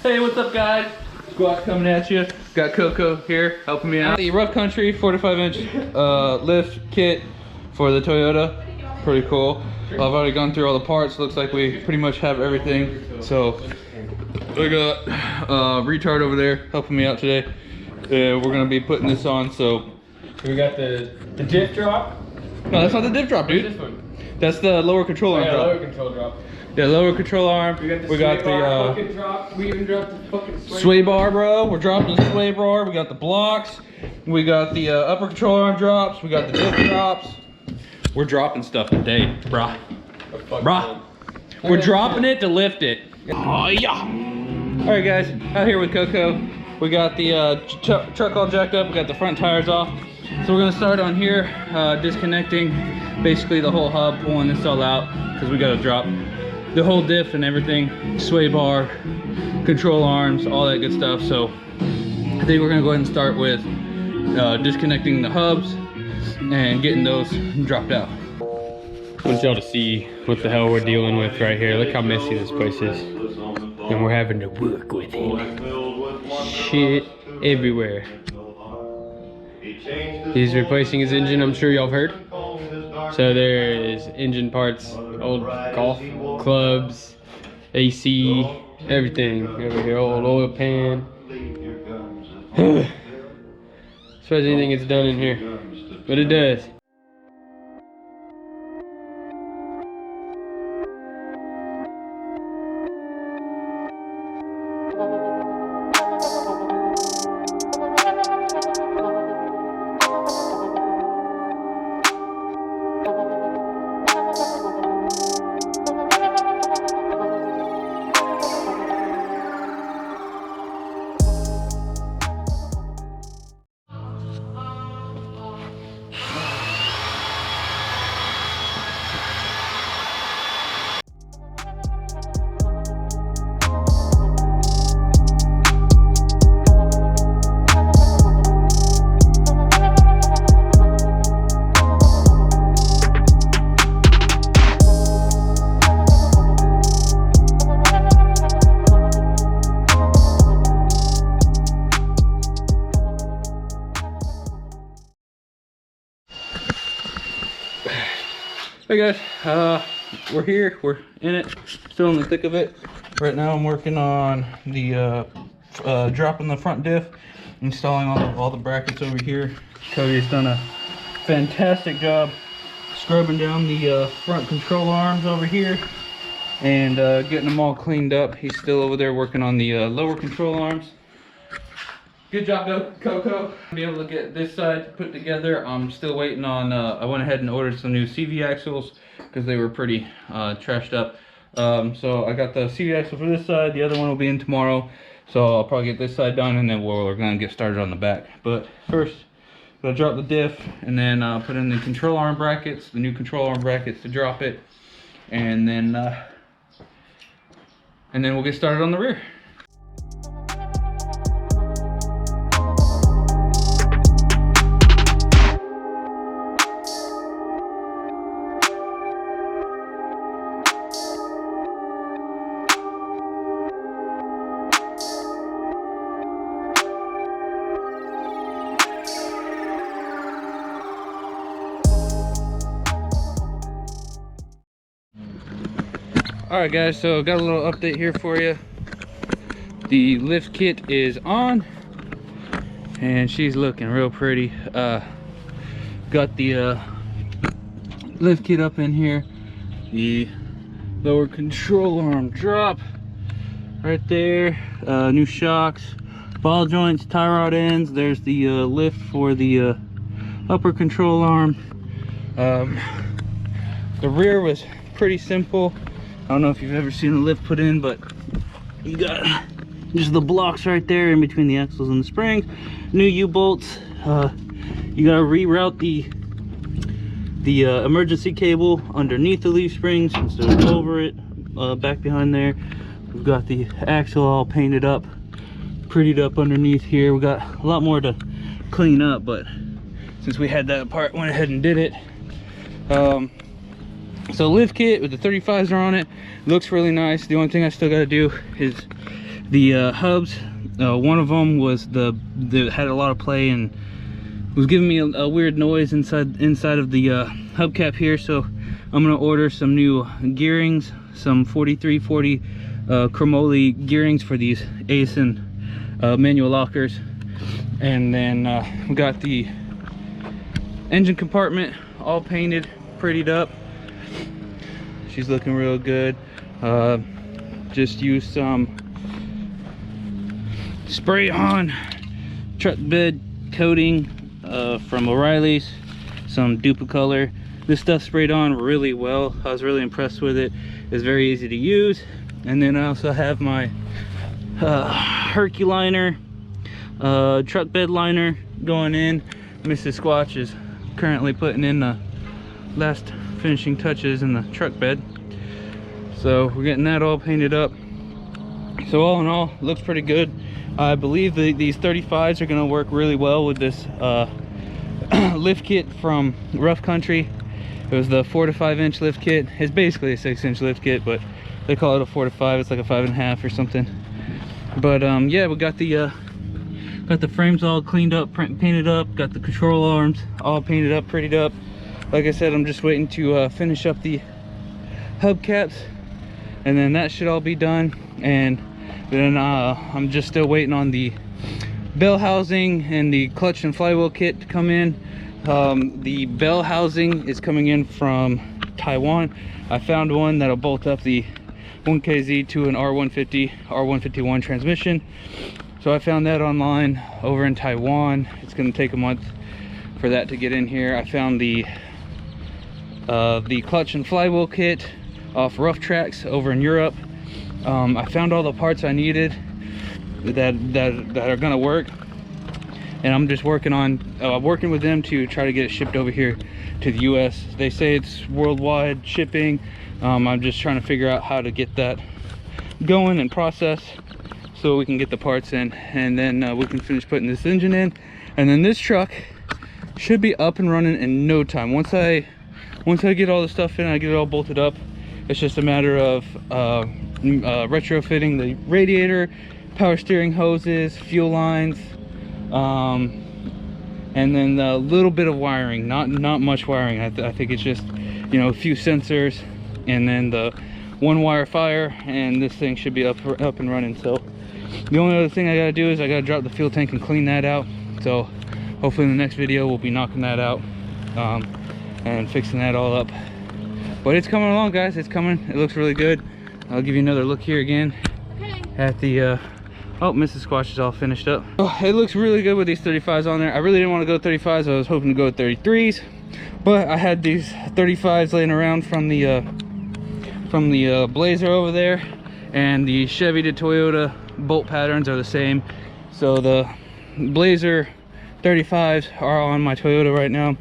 Hey, what's up, guys? Squawk coming at you. Got Coco here helping me out. The Rough Country 45-inch lift kit for the Toyota. Pretty cool. I've already gone through all the parts. Looks like we pretty much have everything. So we got retard over there helping me out today. We're gonna be putting this on. So we got the diff drop. No, that's not the diff drop, dude. What's this one? That's the lower control arm drop. Lower control drop. Yeah, lower control arm. We got the fucking drop. We even dropped the fucking sway bar, bro. We're dropping the sway bar. We got the blocks. We got the upper control arm drops. We got the diff drops. We're dropping stuff today, brah. Brah. We're dropping it to lift it. Oh yeah. All right, guys. Out here with Coco. We got the truck all jacked up. We got the front tires off. So we're gonna start on here, disconnecting basically the whole hub, pulling this all out because we gotta drop the whole diff and everything, sway bar, control arms, all that good stuff. So I think we're gonna go ahead and start with disconnecting the hubs and getting those dropped out. I want y'all to see what the hell we're dealing with right here. Look how messy this place is. And we're having to work with it. Shit everywhere. He's replacing his engine, I'm sure y'all have heard. So there is engine parts, old golf clubs, AC, everything over here, old oil pan. As far as anything gets done in here, but it does. Hey guys, we're here, we're in it, still in the thick of it. Right now I'm working on the dropping the front diff, installing all the brackets over here. Cody's done a fantastic job scrubbing down the front control arms over here and getting them all cleaned up. He's still over there working on the lower control arms. Good job, Coco. Be able to get this side put together. I'm still waiting on, I went ahead and ordered some new CV axles because they were pretty trashed up. So I got the CV axle for this side. The other one will be in tomorrow. So I'll probably get this side done and then we're gonna get started on the back. But first, I'm gonna drop the diff and then put in the control arm brackets, the new control arm brackets to drop it. And then we'll get started on the rear. Alright guys, so got a little update here for you. The lift kit is on and she's looking real pretty. Got the lift kit up in here, the lower control arm drop right there, new shocks, ball joints, tie rod ends. There's the lift for the upper control arm. The rear was pretty simple. I don't know if you've ever seen a lift put in, but you got just the blocks right there in between the axles and the springs. New U-bolts. You gotta reroute the emergency cable underneath the leaf springs instead of over it, back behind there. We've got the axle all painted up, prettied up underneath here. We got a lot more to clean up, but since we had that apart, went ahead and did it. So lift kit with the 35s are on it. Looks really nice. The only thing I still got to do is The hubs, one of them was that had a lot of play and was giving me a weird noise inside of the hubcap here. So I'm gonna order some new gearings, some 4340 chromoly gearings for these Aisin manual lockers. And then we got the engine compartment all painted, prettied up. She's looking real good. Just used some spray on truck bed coating from O'Reilly's, some Duplicolor. This stuff sprayed on really well. I was really impressed with it. It's very easy to use. And then I also have my Herculiner truck bed liner going in. Mrs. Squatch is currently putting in the last finishing touches in the truck bed. So we're getting that all painted up. So all in all, looks pretty good. I believe these 35s are going to work really well with this lift kit from Rough Country. It was the 4 to 5 inch lift kit. It's basically a 6 inch lift kit, but they call it a 4 to 5. It's like a 5.5 or something. But yeah, we got the frames all cleaned up, painted up. Got the control arms all painted up, prettied up. Like I said, I'm just waiting to finish up the hubcaps, and then that should all be done. And then I'm just still waiting on the bell housing and the clutch and flywheel kit to come in. The bell housing is coming in from Taiwan. I found one that'll bolt up the 1KZ to an R150, R151 transmission. So I found that online over in Taiwan. It's going to take a month for that to get in here. I found the clutch and flywheel kit off Rough Tracks over in Europe. I found all the parts I needed that are going to work, and I'm just working with them to try to get it shipped over here to the US. They say it's worldwide shipping. I'm just trying to figure out how to get that going and process so we can get the parts in, and then we can finish putting this engine in, and then this truck should be up and running in no time. Once I get all the stuff in, I get it all bolted up. It's just a matter of retrofitting the radiator, power steering hoses, fuel lines, and then a little bit of wiring. Not much wiring. I think it's just, you know, a few sensors, and then the one wire fire, and this thing should be up and running. So the only other thing I gotta do is I gotta drop the fuel tank and clean that out. So hopefully in the next video we'll be knocking that out and fixing that all up. But it's coming along, guys. It's coming. It looks really good. I'll give you another look here again at the oh, Mrs. Squatch is all finished up. Oh, it looks really good with these 35s on there. I really didn't want to go 35s. I was hoping to go with 33s, but I had these 35s laying around from the Blazer over there, and the Chevy to Toyota bolt patterns are the same. So the Blazer 35s are on my Toyota right now.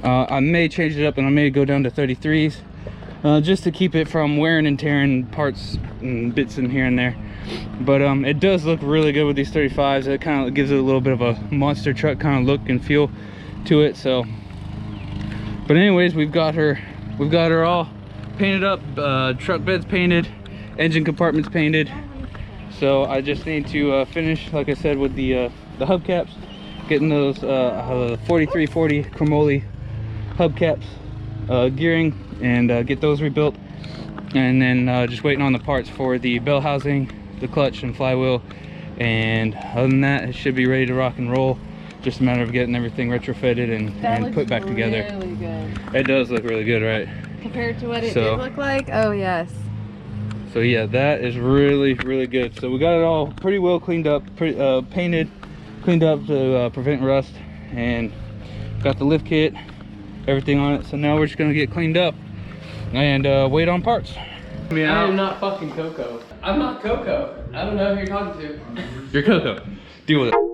I may change it up and I may go down to 33s just to keep it from wearing and tearing parts and bits in here and there. But it does look really good with these 35s. It kind of gives it a little bit of a monster truck kind of look and feel to it. So, but anyways, we've got her all painted up, truck beds painted, engine compartments painted. So I just need to finish, like I said, with the hubcaps, getting those 4340 chromoly hubcaps gearing, and get those rebuilt, and then just waiting on the parts for the bell housing, the clutch and flywheel, and other than that it should be ready to rock and roll. Just a matter of getting everything retrofitted and put back together. Really good. It does look really good, right? Compared to what it did look like. Oh yes. So yeah, that is really good. So we got it all pretty well cleaned up, painted, cleaned up to prevent rust, and got the lift kit, everything on it. So now we're just gonna get cleaned up and wait on parts. I am not fucking Coco. I'm not Coco. I don't know who you're talking to. You're Coco. Deal with it.